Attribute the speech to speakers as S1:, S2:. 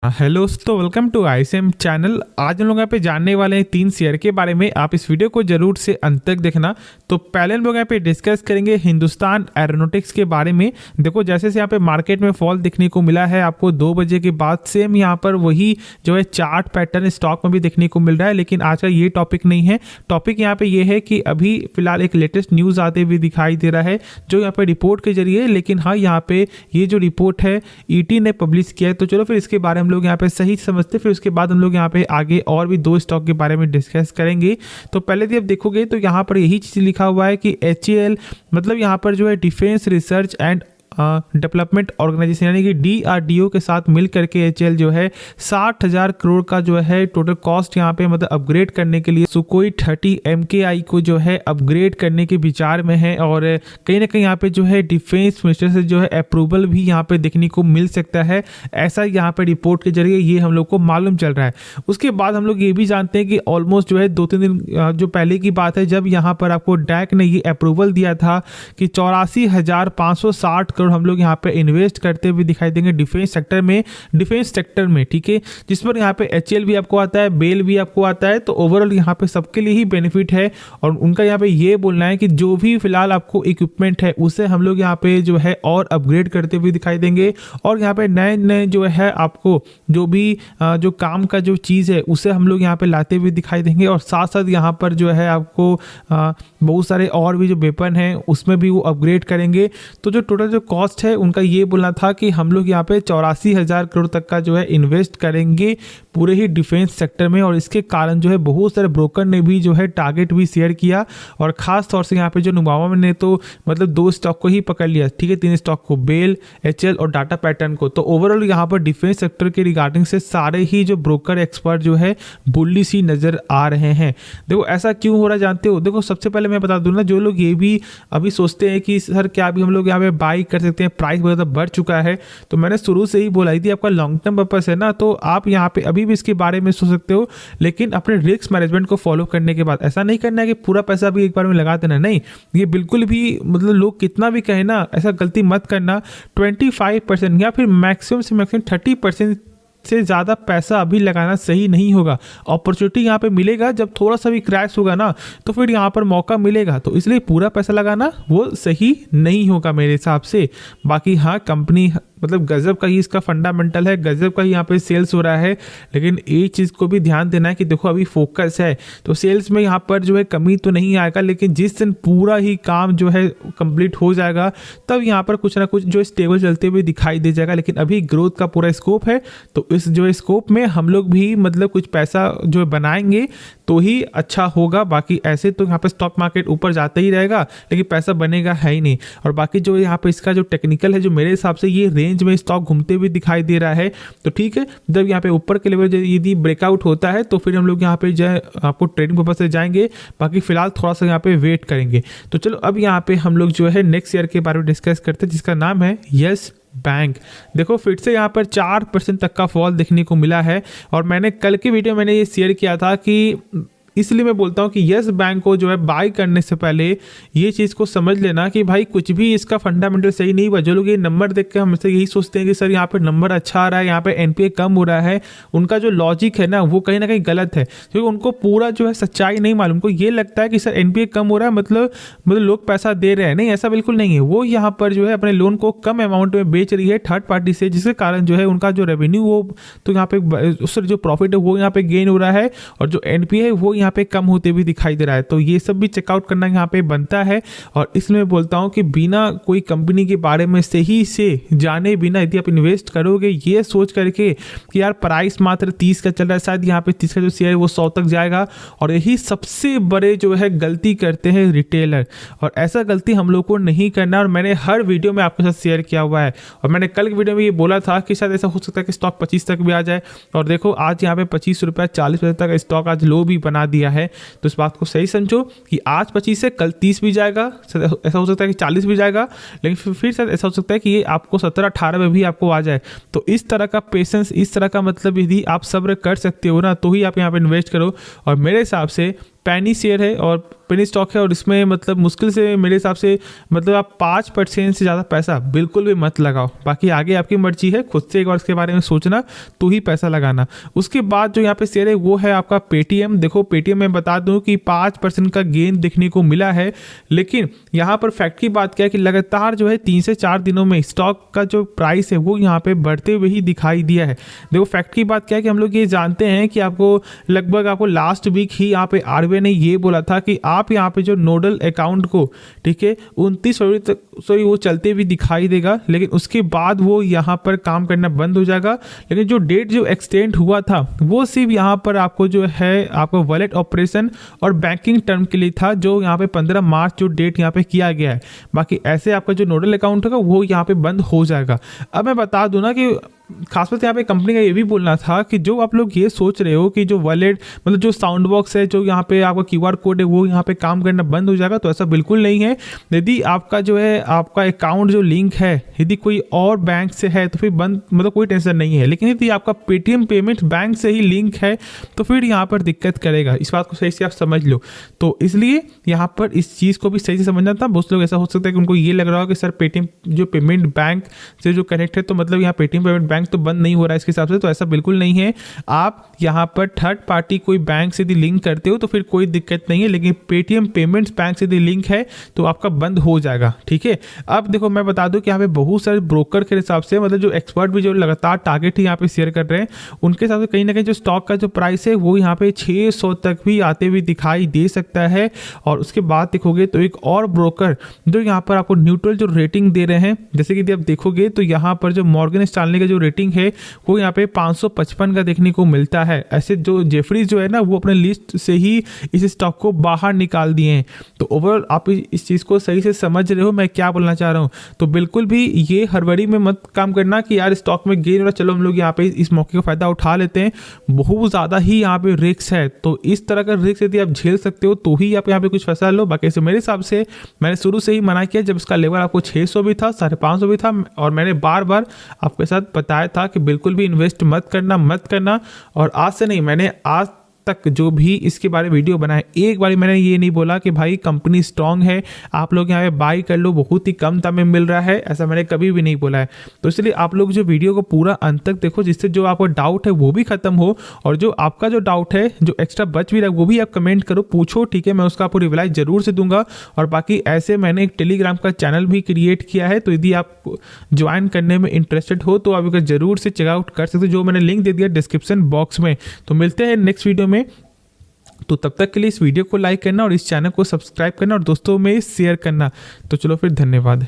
S1: Hello दोस्तों, welcome to ICM channel. आज हम लोग यहाँ पे जानने वाले हैं 3 शेयर के बारे में। आप इस वीडियो को जरूर से अंत तक देखना। तो पहले हम लोग यहाँ पे डिस्कस करेंगे हिंदुस्तान एरोनॉटिक्स के बारे में। देखो जैसे से यहाँ पे मार्केट में फॉल देखने को मिला है आपको 2 बजे के बाद, सेम यहाँ पर वही जो है चार्ट पैटर्न स्टॉक में भी देखने को मिल रहा है। लेकिन आज का ये टॉपिक नहीं है। टॉपिक यहाँ पे ये है कि अभी फिलहाल एक लेटेस्ट न्यूज़ आते हुए दिखाई दे रहा है जो यहाँ पे रिपोर्ट के जरिए, लेकिन हाँ यहाँ पे ये जो रिपोर्ट है ईटी ने पब्लिश किया है। तो चलो फिर इसके बारे में हम लोग यहाँ पे सही समझते, फिर उसके बाद हम लोग यहाँ पे आगे और भी 2 स्टॉक के बारे में डिस्कस करेंगे। तो पहले भी आप देखोगे तो यहाँ पर यही चीज़ लिखा हुआ है कि HAL मतलब यहाँ पर जो है defence research and development organisation यानी कि DRDO के साथ मिल करके HAL जो है 60,000 करोड़ का जो है टोटल कॉस्ट यहाँ पे मतलब अपग्रेड करने के लिए सुकोई 30 MKI को जो है अपग्रेड करने के विचार में है। और कहीं ना कहीं यहाँ पे जो है डिफेंस मिनिस्टर से जो है अप्रूवल भी यहाँ पे देखने को मिल सकता है। ऐसा यहाँ पे रिपोर्ट के जरिए ये हम लोग को मालूम चल रहा है। उसके बाद हम लोग ये भी जानते हैं कि ऑलमोस्ट जो है 2-3 दिन जो पहले की बात है जब यहाँ पर आपको डैक ने ये अप्रूवल दिया था कि 84,560 करोड़ हम लोग यहाँ पे इन्वेस्ट करते हुए दिखाई देंगे डिफेंस सेक्टर में, ठीक है। जिस पर यहाँ पे HAL भी आपको आता है, बेल भी आपको आता है। तो ओवरऑल यहाँ पे सबके लिए ही बेनिफिट है। और उनका यहाँ पे ये बोलना है कि जो भी फिलहाल आपको इक्विपमेंट है उसे हम लोग यहाँ पे जो है और अपग्रेड करते हुए दिखाई देंगे। और यहाँ पे नए जो है आपको जो भी जो काम का जो चीज़ है उसे हम लोग यहाँ पे लाते हुए दिखाई देंगे। और साथ साथ यहाँ पर जो है आपको बहुत सारे और भी जो वेपन है उसमें भी वो अपग्रेड करेंगे। तो जो टोटल जो कॉस्ट है उनका ये बोलना था कि हम लोग यहाँ पे 84,000 करोड़ तक का जो है इन्वेस्ट करेंगे पूरे ही डिफेंस सेक्टर में। और इसके कारण जो है बहुत सारे ब्रोकर ने भी जो है टारगेट भी शेयर किया। और खास तौर से यहाँ पे जो नुमावा ने तो मतलब 2 स्टॉक को ही पकड़ लिया, ठीक है, 3 स्टॉक को, बेल, HAL और डाटा पैटर्न को। तो ओवरऑल यहाँ पर डिफेंस सेक्टर के रिगार्डिंग से सारे ही जो ब्रोकर एक्सपर्ट जो है बुल्ली सी नजर आ रहे हैं। देखो ऐसा क्यों हो रहा है जानते हो? देखो सबसे पहले मैं बता दूं ना, जो लोग ये भी अभी सोचते हैं कि सर क्या अभी हम लोग यहाँ पे बाई कर सकते हैं, प्राइस बहुत ज़्यादा बढ़ चुका है। तो मैंने शुरू से ही बोला थी आपका लॉन्ग टर्म पर्पस है ना, तो आप यहाँ पे अभी भी इसके बारे में सोच सकते हो, लेकिन अपने रिस्क मैनेजमेंट को फॉलो करने के बाद। ऐसा नहीं करना है कि पूरा पैसा भी एक बार में लगा देना, नहीं। ये बिल्कुल भी मतलब लोग कितना भी कहे ना, ऐसा गलती मत करना। 25% या फिर मैक्सिमम से मैक्सिमम 30% से ज़्यादा पैसा अभी लगाना सही नहीं होगा। अपॉर्चुनिटी यहाँ पे मिलेगा जब थोड़ा सा भी क्रैश होगा ना, तो फिर यहाँ पर मौका मिलेगा। तो इसलिए पूरा पैसा लगाना वो सही नहीं होगा मेरे हिसाब से। बाकी हाँ, कंपनी मतलब गजब का ही इसका फंडामेंटल है, गजब का ही यहाँ पे सेल्स हो रहा है। लेकिन एक चीज़ को भी ध्यान देना है कि देखो अभी फोकस है तो सेल्स में यहाँ पर जो है कमी तो नहीं आएगा, लेकिन जिस दिन पूरा ही काम जो है कंप्लीट हो जाएगा तब यहाँ पर कुछ ना कुछ जो स्टेबल चलते हुए दिखाई दे जाएगा। लेकिन अभी ग्रोथ का पूरा स्कोप है, तो इस जो स्कोप में हम लोग भी मतलब कुछ पैसा जो बनाएंगे तो ही अच्छा होगा। बाकी ऐसे तो यहाँ पे स्टॉक मार्केट ऊपर जाता ही रहेगा, लेकिन पैसा बनेगा है ही नहीं। और बाकी जो यहाँ पे इसका जो टेक्निकल है, जो मेरे हिसाब से ये रेंज में स्टॉक घूमते हुए दिखाई दे रहा है। तो ठीक है, जब यहाँ पे ऊपर के लेवल यदि ब्रेकआउट होता है तो फिर हम लोग यहाँ पे जो है आपको ट्रेडिंग पर्पस से जाएंगे। बाकी फिलहाल थोड़ा सा यहाँ पे वेट करेंगे। तो चलो अब यहाँ पे हम लोग जो है नेक्स्ट ईयर के बारे में डिस्कस करते हैं, जिसका नाम है यस बैंक। देखो फिर से यहाँ पर 4% तक का फॉल देखने को मिला है। और मैंने कल की वीडियो मैंने ये शेयर किया था कि इसलिए मैं बोलता हूँ कि यस बैंक को जो है बाय करने से पहले ये चीज़ को समझ लेना कि भाई कुछ भी इसका फंडामेंटल सही नहीं हुआ। जो लोग ये नंबर देख के हमसे यही सोचते हैं कि सर यहाँ पे नंबर अच्छा आ रहा है, यहाँ पे NPA कम हो रहा है, उनका जो लॉजिक है ना वो कहीं ना कहीं गलत है, क्योंकि उनको पूरा जो है सच्चाई नहीं मालूम। उनको ये लगता है कि सर NPA कम हो रहा है मतलब लोग पैसा दे रहे हैं। नहीं, ऐसा बिल्कुल नहीं है। वो यहाँ पर जो है अपने लोन को कम अमाउंट में बेच रही है थर्ड पार्टी से, जिसके कारण जो है उनका जो रेवेन्यू वो तो यहाँ पे उससे जो प्रॉफिट है वो यहाँ पे गेन हो रहा है, और जो NPA है वो यहाँ पे कम होते भी दिखाई दे रहा है। तो ये सब भी चेकआउट करना यहाँ पे बनता है। और इसलिए मैं बोलता हूँ कि बिना कोई कंपनी के बारे में सही से जाने बिना यदि आप इन्वेस्ट करोगे ये सोच करके कि यार प्राइस मात्र 30 का चल रहा है, शायद यहाँ पे 30 का जो शेयर है वो 100 तक जाएगा, और यही सबसे बड़े जो है गलती करते हैं रिटेलर। और ऐसा गलती हम लोग को नहीं करना, और मैंने हर वीडियो में आपके साथ शेयर किया हुआ है। और मैंने कल की वीडियो में ये बोला था कि शायद ऐसा हो सकता है कि स्टॉक 25 तक भी आ जाए, और देखो आज यहाँ पे 25 रुपया 40 पैसे तक स्टॉक आज लो भी बना दिया है। तो इस बात को सही समझो कि आज 25 है, कल 30 भी जाएगा, ऐसा हो सकता है कि 40 भी जाएगा, लेकिन फिर शायद ऐसा हो सकता है कि ये आपको 17-18 में भी आपको आ जाए। तो इस तरह का पेशेंस, इस तरह का मतलब यदि आप सब्र कर सकते हो ना, तो ही आप यहाँ पे इन्वेस्ट करो। और मेरे हिसाब से पैनी शेयर है और पेनी स्टॉक है, और इसमें मतलब मुश्किल से मेरे हिसाब से मतलब आप 5% से ज़्यादा पैसा बिल्कुल भी मत लगाओ। बाकी आगे आपकी मर्जी है, खुद से एक बार इसके बारे में सोचना तो ही पैसा लगाना। उसके बाद जो यहाँ पे शेयर है वो है आपका पेटीएम। देखो पेटीएम में बता दूं कि 5% का गेन देखने को मिला है, लेकिन यहाँ पर फैक्ट की बात क्या है कि लगातार जो है 3 से 4 दिनों में स्टॉक का जो प्राइस है वो यहाँ पे बढ़ते हुए ही दिखाई दिया है। देखो फैक्ट की बात क्या है कि हम लोग ये जानते हैं कि आपको लास्ट वीक ही यहाँ पे आरबीआई ने ये बोला था कि आप यहाँ पे जो नोडल अकाउंट को, ठीक है, 29 फरवरी तक वो चलते भी दिखाई देगा, लेकिन उसके बाद वो यहाँ पर काम करना बंद हो जाएगा। लेकिन जो डेट जो एक्सटेंड हुआ था वो सिर्फ यहाँ पर आपको जो है आपको वॉलेट ऑपरेशन और बैंकिंग टर्म के लिए था, जो यहाँ पे 15 मार्च जो डेट यहाँ पे किया गया है। बाकी ऐसे आपका जो नोडल अकाउंट होगा वो यहाँ पे बंद हो जाएगा। अब मैं बता दूं ना कि खासतौर से यहाँ पे कंपनी का ये भी बोलना था कि जो आप लोग ये सोच रहे हो कि जो वॉलेट मतलब जो साउंड बॉक्स है, जो यहाँ पे आपका क्यूआर कोड है वो यहाँ पे काम करना बंद हो जाएगा, तो ऐसा बिल्कुल नहीं है। यदि आपका जो है आपका अकाउंट जो लिंक है यदि कोई और बैंक से है तो फिर बंद मतलब कोई टेंशन नहीं है, लेकिन यदि आपका पेटीएम पेमेंट बैंक से ही लिंक है तो फिर यहाँ पर दिक्कत करेगा। इस बात को सही से आप समझ लो। तो इसलिए यहाँ पर इस चीज़ को भी सही से समझना था। बहुत लोग ऐसा हो सकता है कि उनको ये लग रहा हो कि सर पेटीएम जो पेमेंट बैंक से जो कनेक्ट है तो मतलब यहाँ पेटीएम पेमेंट बैंक तो बंद नहीं हो रहा है इसके हिसाब से, तो ऐसा बिल्कुल नहीं है। आप यहाँ पर थर्ड पार्टी कोई बैंक से यदि लिंक करते हो तो फिर कोई दिक्कत नहीं है, लेकिन पेटीएम पेमेंट्स बैंक से यदि लिंक है तो आपका बंद हो जाएगा, ठीक है। अब देखो मैं बता दूं कि यहाँ पे बहुत सारे ब्रोकर के हिसाब से मतलब जो एक्सपर्ट भी जो लगातार टारगेट ही यहाँ पे शेयर कर रहे हैं, उनके हिसाब से कहीं ना कहीं जो स्टॉक का जो प्राइस है वो यहाँ पे 600 तक भी आते हुए दिखाई दे सकता है। और उसके बाद देखोगे तो एक और ब्रोकर जो यहाँ पर आपको न्यूट्रल जो रेटिंग दे रहे हैं, जैसे कि आप देखोगे तो यहाँ पर जो मॉर्गन स्टैनली का जो रेटिंग है वो यहाँ पे 555 का देखने को मिलता है। ऐसे जो जेफरीज जो है ना वो अपने लिस्ट से ही इस स्टॉक को बाहर निकाल दिए हैं। तो ओवरऑल आप इस चीज़ को सही से समझ रहे हो मैं क्या बोलना चाह रहा हूँ। तो बिल्कुल भी ये हड़बड़ी में मत काम करना कि यार स्टॉक में गेन हो रहा, चलो हम लोग यहाँ पे इस मौके का फायदा उठा लेते हैं। बहुत ज़्यादा ही यहाँ पे रिस्क है, तो इस तरह का रिस्क यदि आप झेल सकते हो तो ही आप यहाँ पे कुछ फैसला लो। बाकी से मेरे हिसाब से मैंने शुरू से ही मना किया, जब इसका लेवल आपको 600 भी था, 550 भी था, और मैंने बार बार आपके साथ बताया था कि बिल्कुल भी इन्वेस्ट मत करना। और आज से नहीं, मैंने आज तक जो भी इसके बारे में वीडियो बनाए एक बार मैंने ये नहीं बोला कि भाई कंपनी स्ट्रांग है, आप लोग यहाँ पे बाई कर लो, बहुत ही कम दाम में मिल रहा है, ऐसा मैंने कभी भी नहीं बोला है। तो इसलिए आप लोग जो वीडियो को पूरा अंत तक देखो, जिससे जो आपको डाउट है वो भी खत्म हो, और जो आपका जो डाउट है जो एक्स्ट्रा बच भी रहा है वो भी आप कमेंट करो, पूछो, ठीक है, मैं उसका आपको रिप्लाई जरूर से दूंगा। और बाकी ऐसे मैंने एक टेलीग्राम का चैनल भी क्रिएट किया है, तो यदि आप ज्वाइन करने में इंटरेस्टेड हो तो आप जरूर से चेकआउट कर सकते हो, जो मैंने लिंक दे दिया डिस्क्रिप्शन बॉक्स में। तो मिलते हैं नेक्स्ट वीडियो में, तो तब तक के लिए इस वीडियो को लाइक करना और इस चैनल को सब्सक्राइब करना और दोस्तों में शेयर करना। तो चलो फिर, धन्यवाद।